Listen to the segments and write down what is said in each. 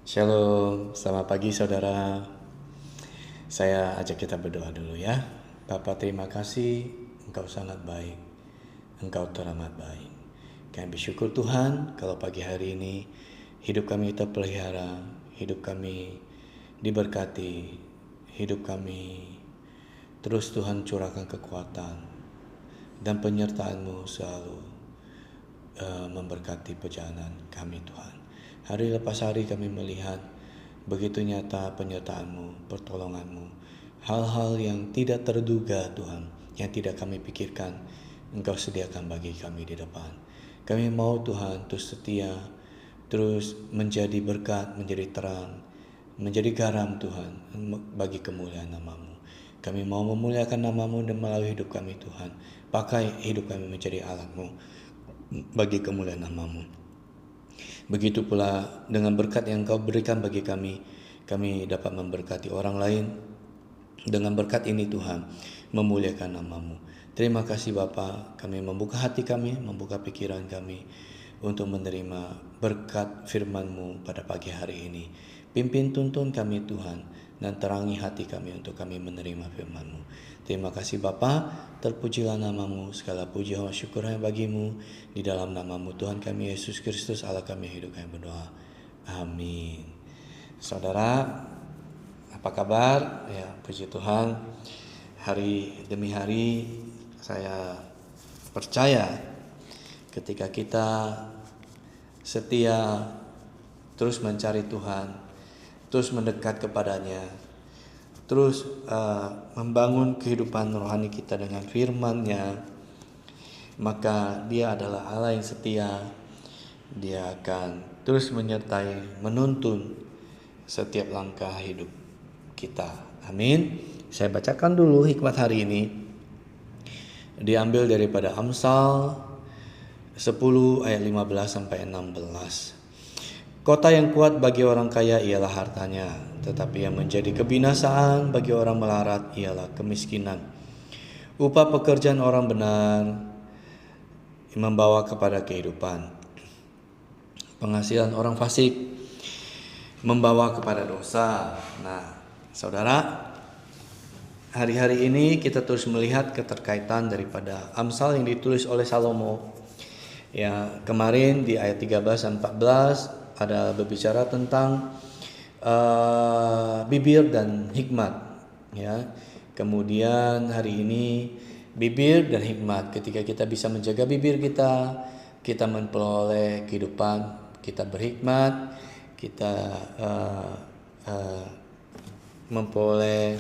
Shalom, selamat pagi saudara. Saya ajak kita berdoa dulu ya. Bapa, terima kasih, Engkau sangat baik. Engkau teramat baik. Kami bersyukur Tuhan kalau pagi hari ini hidup kami terpelihara, hidup kami diberkati, hidup kami terus Tuhan curahkan kekuatan dan penyertaan-Mu selalu memberkati perjalanan kami Tuhan. Hari lepas hari kami melihat begitu nyata penyertaan-Mu, pertolongan-Mu. Hal-hal yang tidak terduga Tuhan, yang tidak kami pikirkan, Engkau sediakan bagi kami di depan. Kami mau Tuhan terus setia, terus menjadi berkat, menjadi terang, menjadi garam Tuhan bagi kemuliaan nama-Mu. Kami mau memuliakan nama-Mu dan melalui hidup kami Tuhan. Pakai hidup kami menjadi alat-Mu bagi kemuliaan nama-Mu. Begitu pula dengan berkat yang Kau berikan bagi kami dapat memberkati orang lain. Dengan berkat ini Tuhan, memuliakan nama-Mu. Terima kasih Bapa, kami membuka hati kami, membuka pikiran kami untuk menerima berkat firman-Mu pada pagi hari ini. Pimpin tuntun kami Tuhan, dan terangi hati kami untuk kami menerima firman-Mu. Terima kasih Bapa, terpujilah nama-Mu, segala puji dan syukur hanya bagi-Mu. Di dalam nama-Mu Tuhan kami Yesus Kristus, Allah kami hidup kami berdoa. Amin. Saudara, apa kabar? Ya, puji Tuhan. Hari demi hari saya percaya ketika kita setia terus mencari Tuhan, terus mendekat kepadanya, terus membangun kehidupan rohani kita dengan firman-Nya, maka Dia adalah Allah yang setia. Dia akan terus menyertai, menuntun setiap langkah hidup kita. Amin. Saya bacakan dulu hikmat hari ini. Diambil daripada Amsal 10 ayat 15 sampai 16. Kota yang kuat bagi orang kaya ialah hartanya, tetapi yang menjadi kebinasaan bagi orang melarat ialah kemiskinan. Upah pekerjaan orang benar membawa kepada kehidupan. Penghasilan orang fasik membawa kepada dosa. Nah, saudara, hari-hari ini kita terus melihat keterkaitan daripada Amsal yang ditulis oleh Salomo. Ya, kemarin di ayat 13 dan 14 ada berbicara tentang bibir dan hikmat. Ya, kemudian hari ini bibir dan hikmat. Ketika kita bisa menjaga bibir kita memperoleh kehidupan, kita berhikmat, kita memperoleh,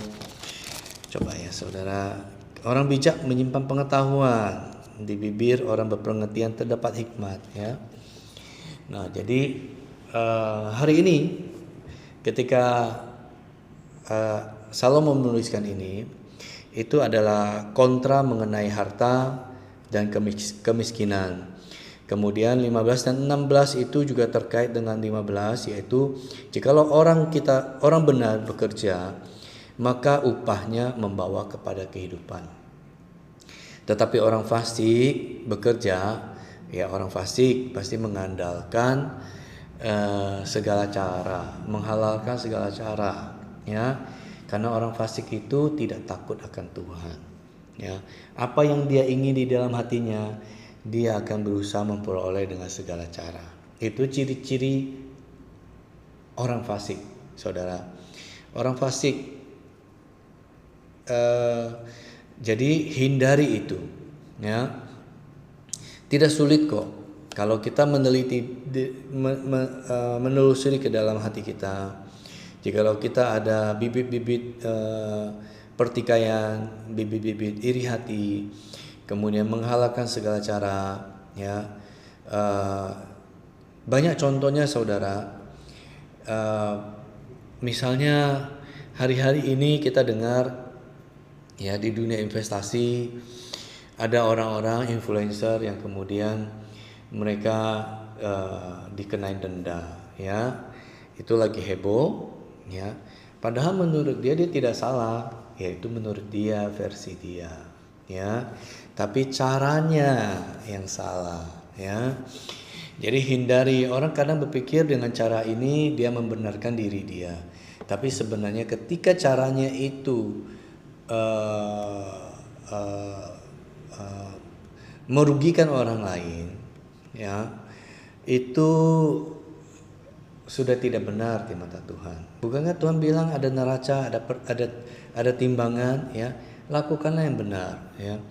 coba ya saudara, orang bijak menyimpan pengetahuan, di bibir orang berpengertian terdapat hikmat. Ya, nah jadi hari ini ketika Salomo menuliskan ini, itu adalah kontra mengenai harta dan kemiskinan. Kemudian 15 dan 16 itu juga terkait dengan 15, yaitu jikalau orang benar bekerja, maka upahnya membawa kepada kehidupan. Tetapi orang fasik bekerja, ya orang fasik pasti mengandalkan segala cara, menghalalkan segala cara, ya. Karena orang fasik itu tidak takut akan Tuhan. Ya, apa yang dia ingin di dalam hatinya, dia akan berusaha memperoleh dengan segala cara. Itu ciri-ciri orang fasik, saudara. Orang fasik, jadi hindari itu. Ya, tidak sulit kok. Kalau kita meneliti, menelusuri ke dalam hati kita, jikalau kita ada bibit-bibit pertikaian, bibit-bibit iri hati, kemudian menghalalkan segala cara, ya, banyak contohnya saudara. Misalnya hari-hari ini kita dengar, ya, di dunia investasi ada orang-orang influencer yang kemudian mereka dikenai denda, ya, itu lagi heboh, ya. Padahal menurut dia tidak salah, yaitu menurut dia, versi dia, ya. Tapi caranya yang salah, ya. Jadi hindari, orang kadang berpikir dengan cara ini dia membenarkan diri dia. Tapi sebenarnya ketika caranya itu merugikan orang lain, ya, itu sudah tidak benar di mata Tuhan. Bukankah Tuhan bilang ada neraca, ada timbangan, ya, lakukanlah yang benar, ya.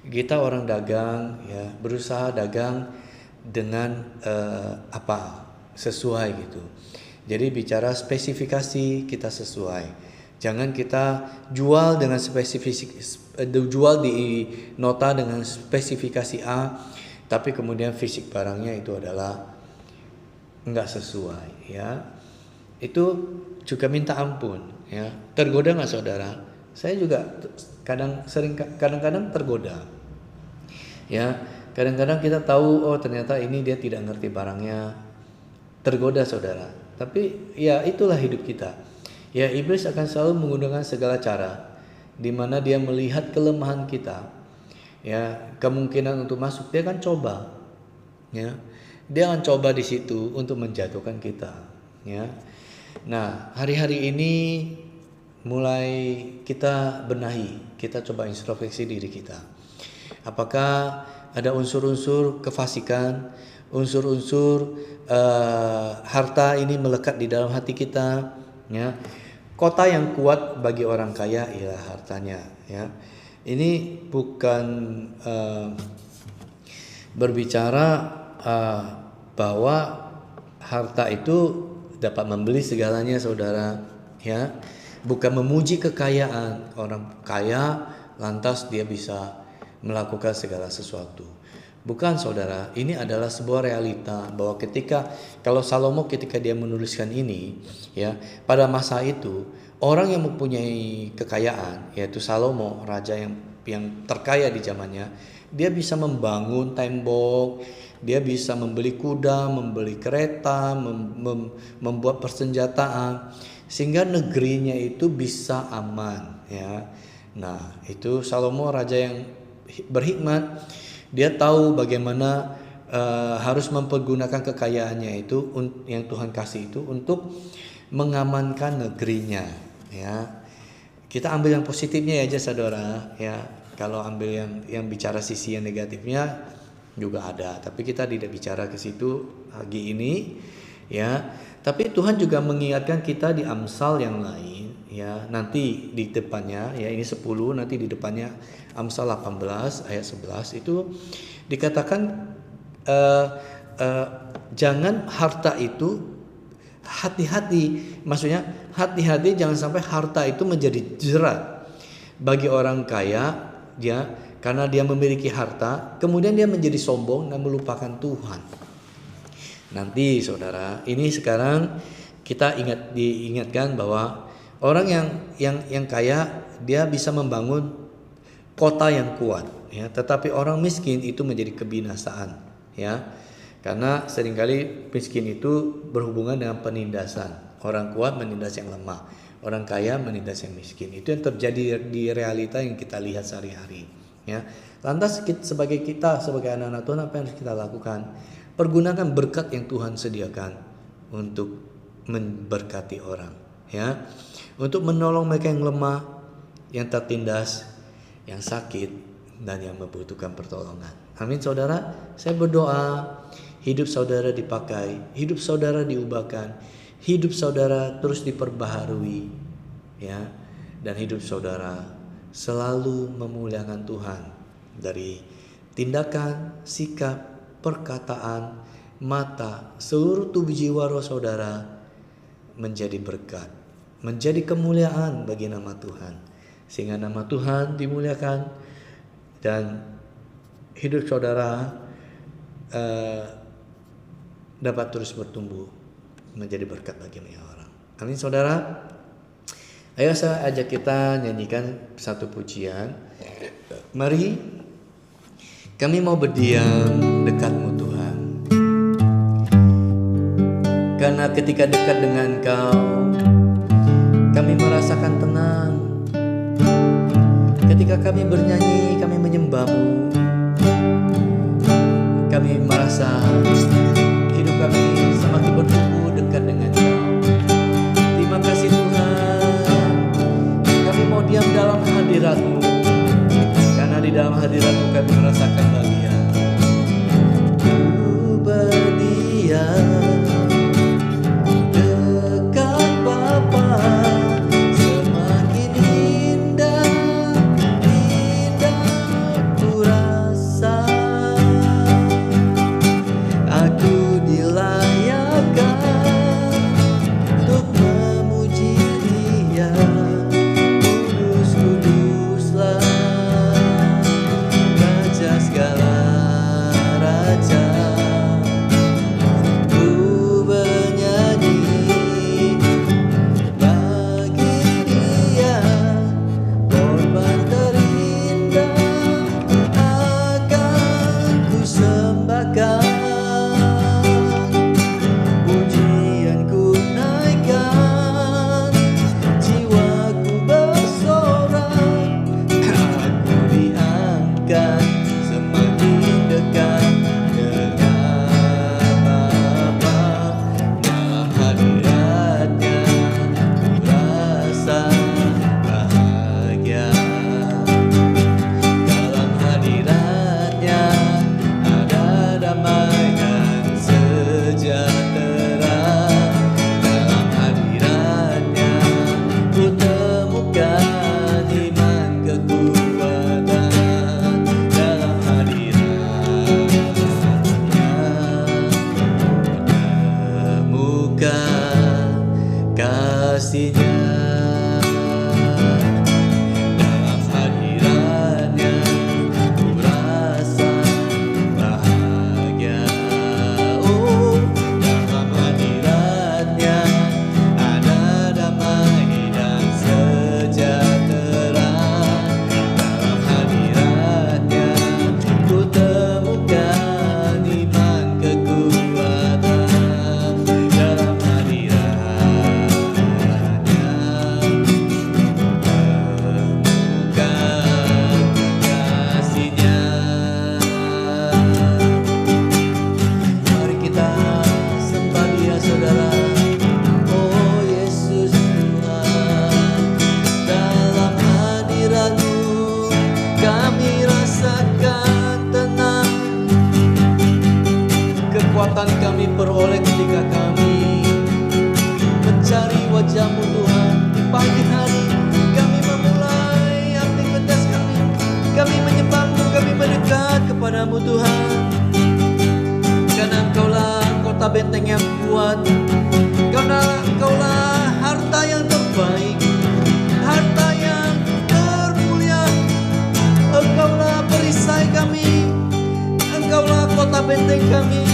Kita orang dagang, ya, berusaha dagang dengan sesuai gitu. Jadi bicara spesifikasi kita sesuai. Jangan kita jual dengan jual di nota dengan spesifikasi A, tapi kemudian fisik barangnya itu adalah enggak sesuai, ya. Itu juga minta ampun, ya. Tergoda nggak saudara? Saya juga kadang-kadang tergoda, ya. Kadang-kadang kita tahu, oh ternyata ini dia tidak ngerti barangnya, tergoda saudara. Tapi ya itulah hidup kita. Ya, iblis akan selalu menggunakan segala cara di mana dia melihat kelemahan kita, ya, kemungkinan untuk masuk, dia akan coba, ya. Dia akan coba di situ untuk menjatuhkan kita, ya. Nah, hari-hari ini mulai kita benahi, kita coba introspeksi diri kita. Apakah ada unsur-unsur kefasikan, unsur-unsur harta ini melekat di dalam hati kita, ya. Kota yang kuat bagi orang kaya ialah hartanya, ya. Ini bukan berbicara bahwa harta itu dapat membeli segalanya saudara, ya. Bukan memuji kekayaan orang kaya lantas dia bisa melakukan segala sesuatu. Bukan saudara, ini adalah sebuah realita bahwa kalau Salomo ketika dia menuliskan ini, ya, pada masa itu orang yang mempunyai kekayaan, yaitu Salomo, raja yang terkaya di zamannya, dia bisa membangun tembok, dia bisa membeli kuda, membeli kereta, membuat persenjataan sehingga negerinya itu bisa aman, ya. Nah, itu Salomo raja yang berhikmat. Dia tahu bagaimana harus mempergunakan kekayaannya itu yang Tuhan kasih itu untuk mengamankan negerinya, ya. Kita ambil yang positifnya aja saudara, ya. Kalau ambil yang bicara sisi yang negatifnya juga ada, tapi kita tidak bicara ke situ pagi ini, ya. Tapi Tuhan juga mengingatkan kita di Amsal yang lain, ya. Nanti di depannya, ya, ini 10, nanti di depannya Amsal 18 ayat 11 itu dikatakan jangan harta itu hati-hati, maksudnya hati-hati jangan sampai harta itu menjadi jerat bagi orang kaya, ya, karena dia memiliki harta kemudian dia menjadi sombong dan melupakan Tuhan. Nanti saudara, ini sekarang kita diingatkan bahwa orang yang kaya dia bisa membangun kota yang kuat, ya, tetapi orang miskin itu menjadi kebinasaan, ya. Karena seringkali miskin itu berhubungan dengan penindasan. Orang kuat menindas yang lemah, orang kaya menindas yang miskin. Itu yang terjadi di realita yang kita lihat sehari-hari, ya. Lantas sebagai anak-anak Tuhan, apa yang harus kita lakukan? Pergunakan berkat yang Tuhan sediakan untuk memberkati orang, ya. Untuk menolong mereka yang lemah, yang tertindas, yang sakit, dan yang membutuhkan pertolongan. Amin saudara. Saya berdoa hidup saudara dipakai, hidup saudara diubahkan, hidup saudara terus diperbaharui, ya, dan hidup saudara selalu memuliakan Tuhan dari tindakan, sikap, perkataan, mata, seluruh tubuh jiwa roh saudara menjadi berkat, menjadi kemuliaan bagi nama Tuhan. Sehingga nama Tuhan dimuliakan dan hidup saudara dapat terus bertumbuh menjadi berkat bagi banyak orang. Amin saudara. Ayo saya ajak kita nyanyikan satu pujian. Mari kami mau berdiam dekat-Mu Tuhan. Karena ketika dekat dengan Kau, kami merasakan tenang. Ketika kami bernyanyi, kami menyembah-Mu, kami merasa kami semakin bertumbuh dekat dengan Kau. Terima kasih Tuhan, kami mau diam dalam hadirat-Mu, karena di dalam hadirat-Mu kami merasakan bahagia. Ku berdiam dekat Bapa, semakin indah, indah ku rasa. Aku dilayakkan untuk memuji Dia, kudus-kuduslah Raja segala raja. Ku bernyanyi bagi Dia, korban terindah akan ku sembahkan. Pujianku naikkan, jiwaku bersorak, aku diangkat semakin dekat dengan Bapa. Dalam hadirat-Nya ku rasa bahagia. Dalam hadirat-Nya ada damai dan sejahtera. Dalam hadirat-Nya ku temukan iman kekuatan. Dalam hadirat-Nya temukan kasih-Nya. Dalam hadirat-Nya ku rasa bahagia. Oh, dalam hadirat-Nya ada damai dan sejahtera. Dalam hadirat-Nya ku temukan iman kekuatan. Dalam hadirat-Nya temukan kasih-Nya. Mari kita sembah Dia saudara. Oh Yesus Tuhan, dalam hadirat-Mu kami rasakan tenang. Kekuatan kami peroleh ketika kami mencari wajah-Mu Tuhan. Di pagi hari kami memulai aktivitas kami. Kami menyembah-Mu, kami mendekat kepadamu Tuhan. Karena Engkaulah kota benteng yang kuat, Engkaulah harta yang terbaik, harta yang termulia. Engkaulah perisai kami, Engkaulah kota benteng kami.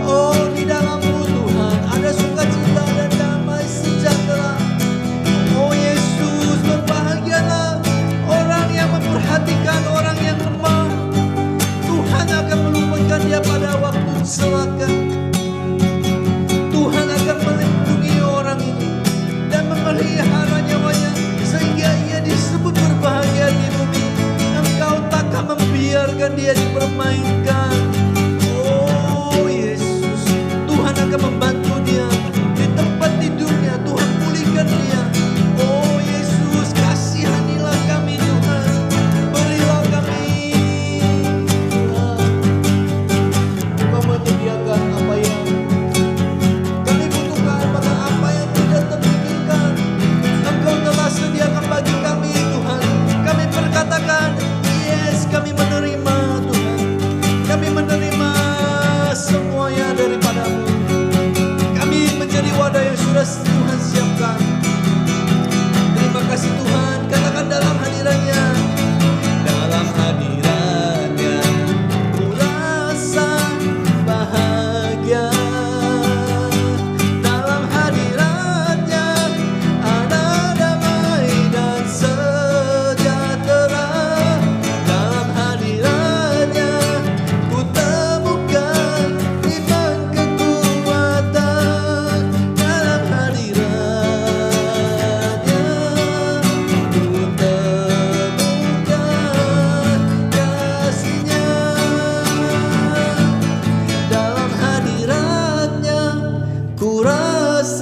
Oh, di dalam-Mu Tuhan ada sukacita dan damai sejahtera. Oh Yesus, berbahagialah orang yang memperhatikan orang yang lemah. Tuhan akan meluputkan dia pada waktu celaka.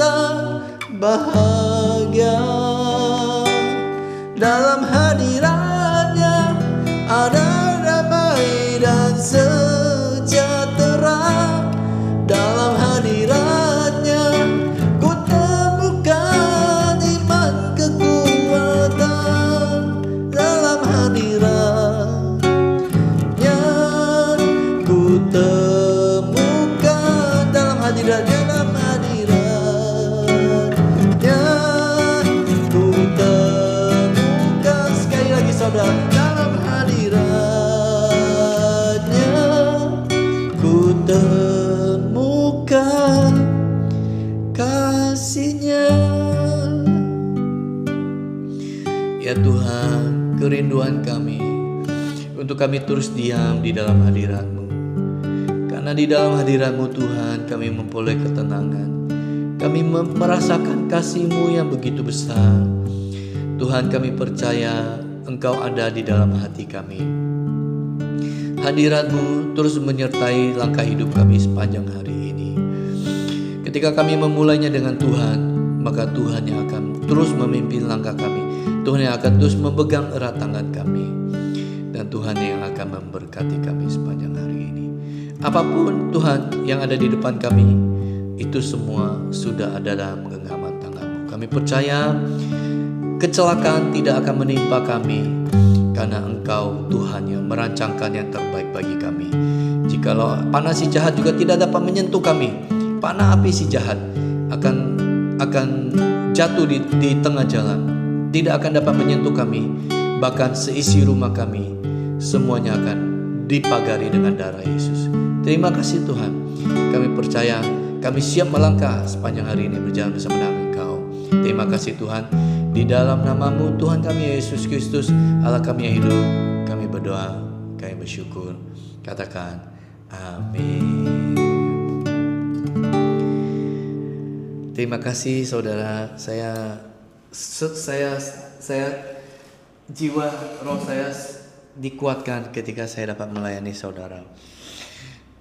rasa bahagia. Dalam hadiratnya ada damai dan sejahtera. Dalam hadiratnya ku temukan iman kekuatan. Dalam hadiratnya ku temukan, dalam hadiratnya, dalam hadiratnya ku temukan. Sekali lagi saudara, dalam hadiratnya ku temukan kasih-Nya. Ya Tuhan, kerinduan kami untuk kami terus diam di dalam hadirat-Mu. Karena di dalam hadirat-Mu Tuhan kami memperoleh ketenangan. Kami merasakan kasih-Mu yang begitu besar. Tuhan, kami percaya Engkau ada di dalam hati kami. Hadirat-Mu terus menyertai langkah hidup kami sepanjang hari ini. Ketika kami memulainya dengan Tuhan, maka Tuhan yang akan terus memimpin langkah kami. Tuhan yang akan terus memegang erat tangan kami. Dan Tuhan yang akan memberkati kami sepanjang hari ini. Apapun Tuhan yang ada di depan kami, itu semua sudah ada dalam genggaman tangan-Mu. Kami percaya kecelakaan tidak akan menimpa kami, karena Engkau Tuhan yang merancangkan yang terbaik bagi kami. Jikalau panah si jahat juga tidak dapat menyentuh kami, panah api si jahat akan jatuh di tengah jalan, tidak akan dapat menyentuh kami. Bahkan seisi rumah kami semuanya akan dipagari dengan darah Yesus. Terima kasih Tuhan. Kami percaya, kami siap melangkah sepanjang hari ini berjalan bersama dengan Engkau. Terima kasih Tuhan. Di dalam nama-Mu Tuhan kami Yesus Kristus, Allah kami yang hidup, kami berdoa, kami bersyukur. Katakan amin. Terima kasih saudara. Saya jiwa roh saya dikuatkan ketika saya dapat melayani saudara.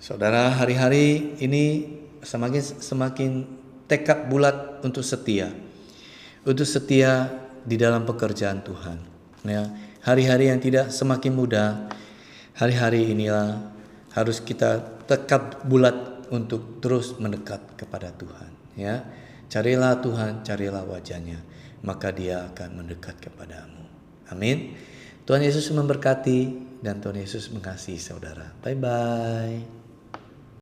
Saudara, hari-hari ini semakin tekad bulat untuk setia di dalam pekerjaan Tuhan. Ya, hari-hari yang tidak semakin mudah, hari-hari inilah harus kita tekad bulat untuk terus mendekat kepada Tuhan. Ya, carilah Tuhan, carilah wajah-Nya, maka Dia akan mendekat kepadamu. Amin. Tuhan Yesus memberkati dan Tuhan Yesus mengasihi saudara. Bye-bye.